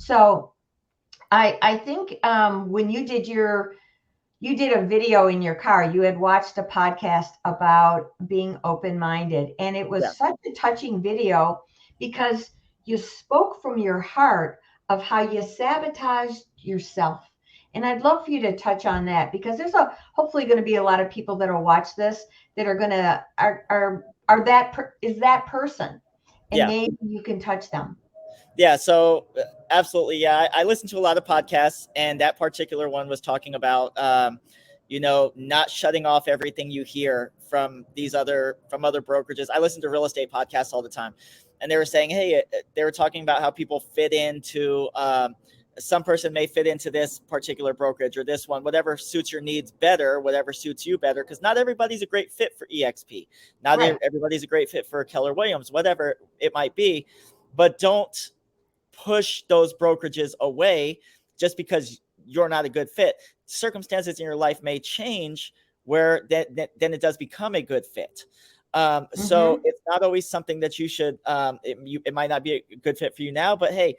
So I think when you did a video in your car, you had watched a podcast about being open-minded, and it Yeah. was such a touching video because you spoke from your heart of how you sabotaged yourself. And I'd love for you to touch on that because there's hopefully going to be a lot of people that will watch this that are going to are is that person, and Yeah. maybe you can touch them. Yeah. So absolutely. Yeah. I listened to a lot of podcasts, and that particular one was talking about, not shutting off everything you hear from from other brokerages. I listen to real estate podcasts all the time, and they were saying, hey, they were talking about how people fit into, some person may fit into this particular brokerage or this one, whatever suits your needs better, whatever suits you better, because not everybody's a great fit for EXP. Not Right. everybody's a great fit for Keller Williams, whatever it might be. But don't push those brokerages away just because you're not a good fit. Circumstances in your life may change where then it does become a good fit. So Mm-hmm. it's not always something that you should. It might not be a good fit for you now, but hey,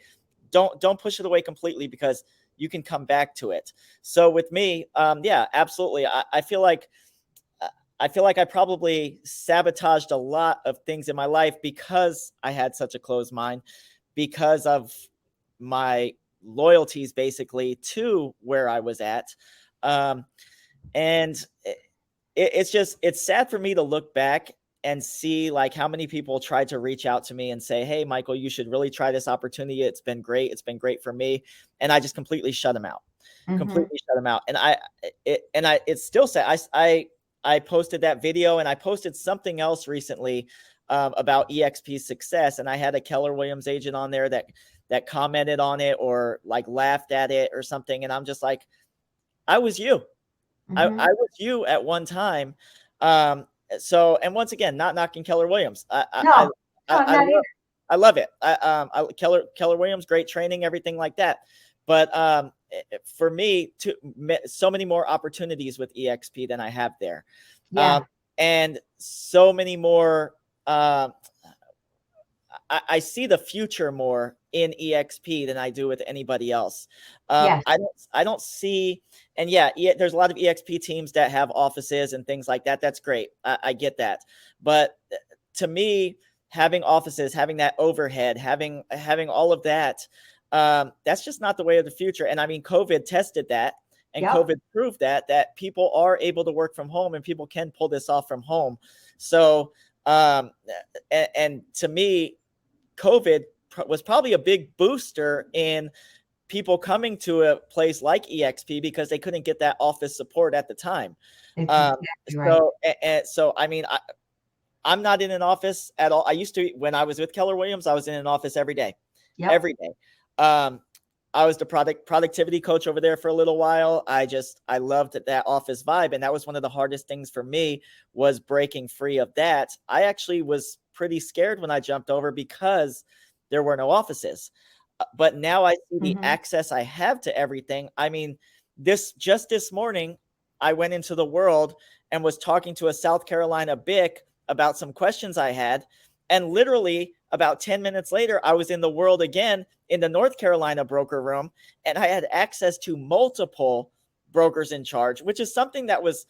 don't push it away completely because you can come back to it. So with me, yeah, absolutely. I feel like I probably sabotaged a lot of things in my life because I had such a closed mind, because of my loyalties basically to where I was at. Um, and it's sad for me to look back and see like how many people tried to reach out to me and say, hey, Michael, you should really try this opportunity. It's been great. It's been great for me. And I just completely shut them out, Mm-hmm. it's still sad. I posted that video, and I posted something else recently, about EXP's success. And I had a Keller Williams agent on there that commented on it or like laughed at it or something. And I'm just like, I was you. I Mm-hmm. was you at one time. Um, and once again, not knocking Keller Williams. No, no, I'm I not love, either. I love it. Keller Williams, great training, everything like that. But for me, so many more opportunities with EXP than I have there, Yeah. and so many more. I see the future more in EXP than I do with anybody else. Yes. I don't see, and yeah, there's a lot of EXP teams that have offices and things like that. That's great. I get that. But to me, having offices, having that overhead, having all of that, that's just not the way of the future. And I mean, COVID tested that, and Yep. COVID proved that people are able to work from home and people can pull this off from home. So, and to me, COVID was probably a big booster in people coming to a place like EXP because they couldn't get that office support at the time. It's Um, exactly right. so I mean, I'm not in an office at all. I used to, when I was with Keller Williams, I was in an office every day, Yep. every day. Um, I was the productivity coach over there for a little while. I loved that office vibe. And that was one of the hardest things for me, was breaking free of that. I actually was pretty scared when I jumped over because there were no offices. But now I see the Mm-hmm. access I have to everything. I mean, this morning, I went into the world and was talking to a South Carolina BIC about some questions I had. And literally about 10 minutes later, I was in the world again in the North Carolina broker room, and I had access to multiple brokers in charge, which is something that was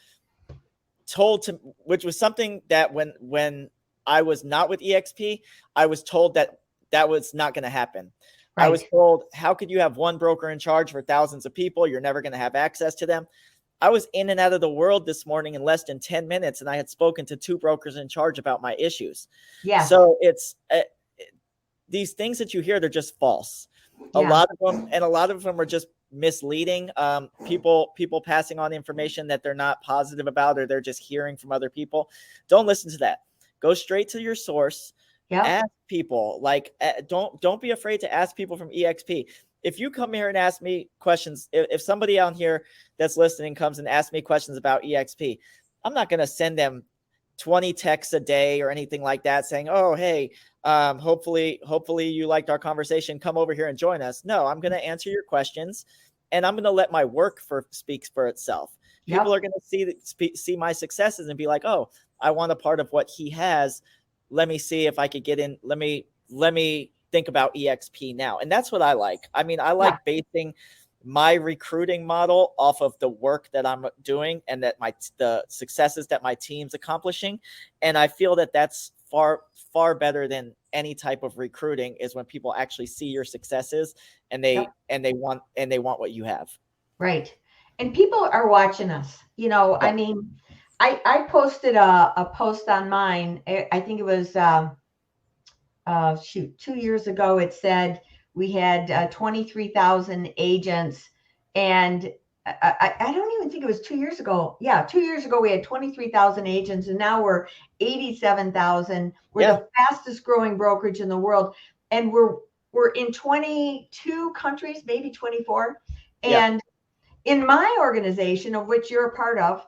which was something that when I was not with EXP, I was told that was not going to happen. I was Right. told, how could you have one broker in charge for thousands of people? You're never going to have access to them. I was in and out of the world this morning in less than 10 minutes, and I had spoken to two brokers in charge about my issues. Yes. So it's these things that you hear, they're just false. Yeah. A lot of them are just misleading. People passing on information that they're not positive about, or they're just hearing from other people. Don't listen to that. Go straight to your source. Yep. Ask people. Like, don't be afraid to ask people from EXP. If you come here and ask me questions, if somebody out here that's listening comes and asks me questions about EXP, I'm not going to send them 20 texts a day or anything like that saying, oh, hey, hopefully you liked our conversation. Come over here and join us. No, I'm going to answer your questions, and I'm going to let my work speaks for itself. People Yep. are going to see my successes and be like, oh, I want a part of what he has. Let me see if I could get in. Let me think about EXP now. And that's what I like. I mean, I like basing my recruiting model off of the work that I'm doing and that the successes that my team's accomplishing. And I feel that that's far better than any type of recruiting, is when people actually see your successes and they want what you have. Right. And people are watching us, you know. I mean, I posted a post on mine. I think it was 2 years ago. It said we had 23,000 agents, and I don't even think it was 2 years ago. Yeah, 2 years ago we had 23,000 agents, and now we're 87,000. We're the fastest growing brokerage in the world, and we're in 22 countries, maybe 24. And in my organization, of which you're a part of,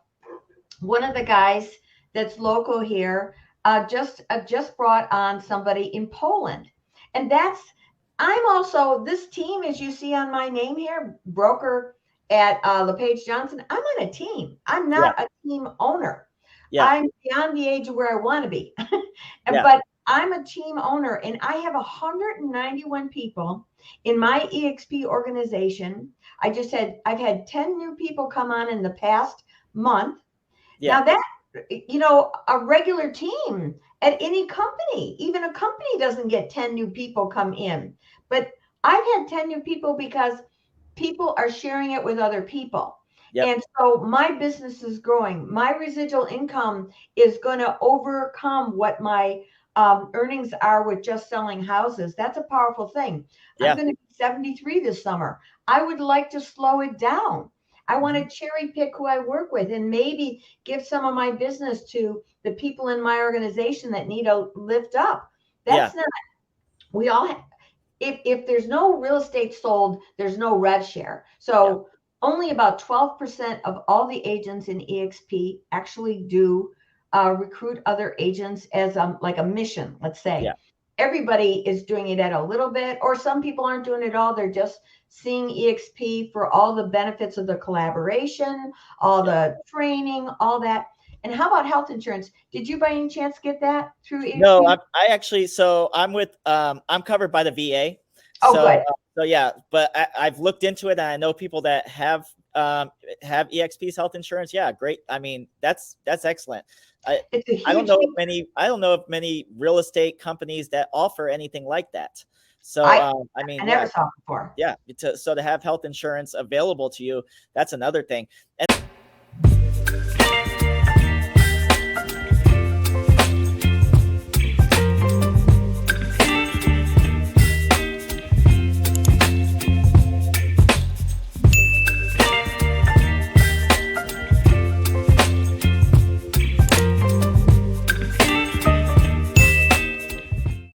one of the guys that's local here just brought on somebody in Poland. And I'm also, this team, as you see on my name here, broker at LePage Johnson, I'm on a team. I'm not a team owner. I'm beyond the age of where I want to be. But I'm a team owner, and I have 191 people in my EXP organization. I've had 10 new people come on in the past month. Now that, a regular team at any company, even a company doesn't get 10 new people come in. But I've had 10 new people because people are sharing it with other people. And so my business is growing. My residual income is going to overcome what my earnings are with just selling houses. That's a powerful thing. I'm going to be 73 this summer. I would like to slow it down. I want to cherry pick who I work with and maybe give some of my business to the people in my organization that need a lift up. That's not, we all, if there's no real estate sold, there's no rev share. So only about 12% of all the agents in EXP actually do recruit other agents as like a mission, let's say. Everybody is doing it at a little bit, or some people aren't doing it at all. They're just seeing EXP for all the benefits of the collaboration, all the training, all that. And how about health insurance? Did you by any chance get that through EXP? No, I actually, so I'm with, I'm covered by the VA. Oh, good. So yeah, but I've looked into it, and I know people that have EXP's health insurance. Yeah, great. I mean, that's excellent. I don't know of many real estate companies that offer anything like that. So I mean, I never saw it before. So to have health insurance available to you, that's another thing. And